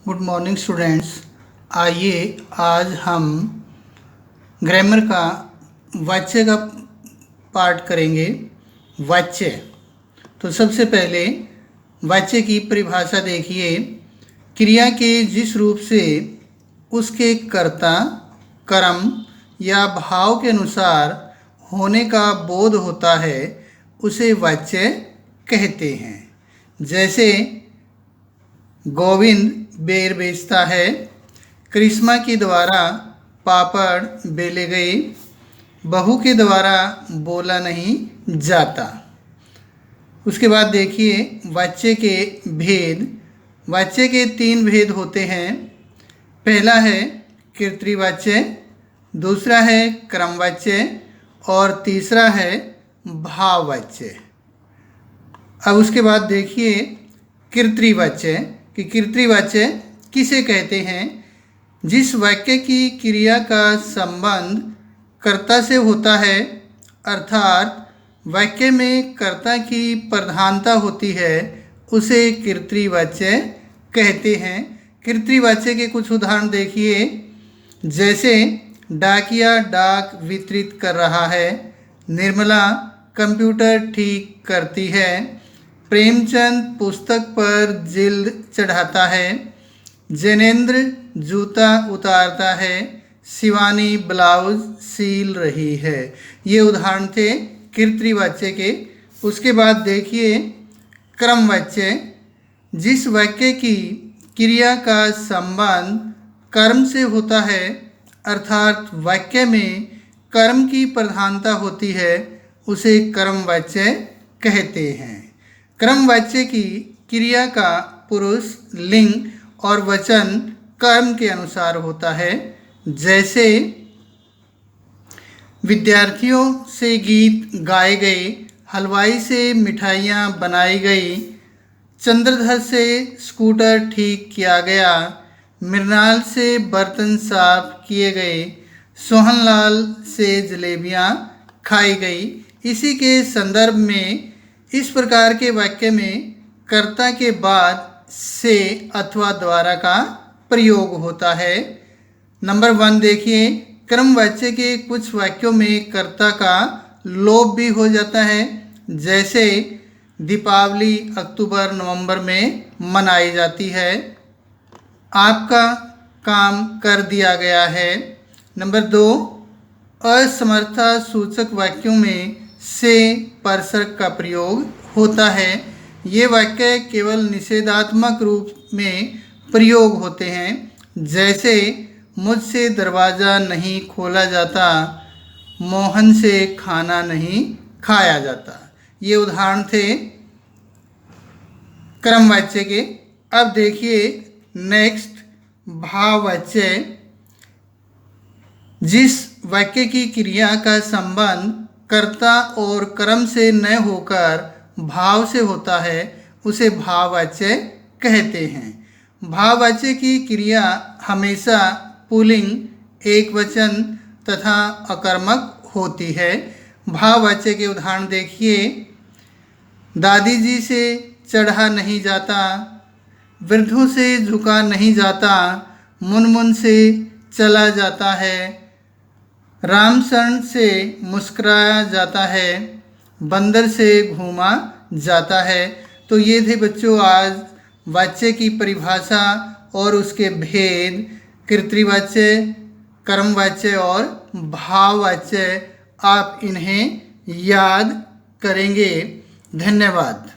Good morning students. आइए आज हम ग्रामर का वाच्य का पार्ट करेंगे। वाच्य। तो सबसे पहले वाच्य की परिभाषा देखिए। क्रिया के जिस रूप से उसके कर्ता, कर्म या भाव के अनुसार होने का बोध होता है उसे वाच्य कहते हैं। जैसे गोविंद बेर बेचता है, करिश्मा के द्वारा पापड़ बेले गए, बहू के द्वारा बोला नहीं जाता। उसके बाद देखिए वाच्य के भेद। वाच्य के 3 भेद होते हैं। पहला है कर्तृवाच्य, दूसरा है क्रमवाच्य और तीसरा है भाववाच्य। अब उसके बाद देखिए कर्तृवाच्य कि कर्तृवाच्य किसे कहते हैं। जिस वाक्य की क्रिया का संबंध कर्ता से होता है, अर्थात वाक्य में कर्ता की प्रधानता होती है, उसे कर्तृवाच्य कहते हैं। कर्तृवाच्य के कुछ उदाहरण देखिए। जैसे डाकिया डाक वितरित कर रहा है, निर्मला कंप्यूटर ठीक करती है, प्रेमचंद पुस्तक पर जिल्द चढ़ाता है, जैनेंद्र जूता उतारता है, शिवानी ब्लाउज सील रही है। ये उदाहरण थे कर्तृवाच्य के। उसके बाद देखिए क्रमवाच्य। जिस वाक्य की क्रिया का संबंध कर्म से होता है, अर्थात वाक्य में कर्म की प्रधानता होती है, उसे क्रमवाच्य कहते हैं। क्रमवाच्य की क्रिया का पुरुष, लिंग और वचन कर्म के अनुसार होता है। जैसे विद्यार्थियों से गीत गाए गए, हलवाई से मिठाइयाँ बनाई गई, चंद्रधर से स्कूटर ठीक किया गया, मृणाल से बर्तन साफ किए गए, सोहनलाल से जलेबियाँ खाई गई। इसी के संदर्भ में इस प्रकार के वाक्य में कर्ता के बाद से अथवा द्वारा का प्रयोग होता है। नंबर 1 देखिए, क्रमवाच्य के कुछ वाक्यों में कर्ता का लोप भी हो जाता है। जैसे दीपावली अक्टूबर नवंबर में मनाई जाती है, आपका काम कर दिया गया है। नंबर 2, असमर्थता सूचक वाक्यों में से परसर्ग का प्रयोग होता है। ये वाक्य केवल निषेधात्मक रूप में प्रयोग होते हैं। जैसे मुझसे दरवाज़ा नहीं खोला जाता, मोहन से खाना नहीं खाया जाता। ये उदाहरण थे क्रमवाच्य के। अब देखिए नेक्स्ट भाववाच्य। जिस वाक्य की क्रिया का संबंध कर्ता और कर्म से न होकर भाव से होता है, उसे भाववाच्य कहते हैं। भाववाच्य की क्रिया हमेशा पुल्लिंग, एकवचन तथा अकर्मक होती है। भाववाच्य के उदाहरण देखिए। दादी जी से चढ़ा नहीं जाता, वृद्धों से झुका नहीं जाता, मुनमुन से चला जाता है, रामशरण से मुस्कुराया जाता है, बंदर से घूमा जाता है। तो ये थे बच्चों आज वाच्य की परिभाषा और उसके भेद। कर्तृवाच्य, कर्मवाच्य और भाववाच्य। आप इन्हें याद करेंगे। धन्यवाद।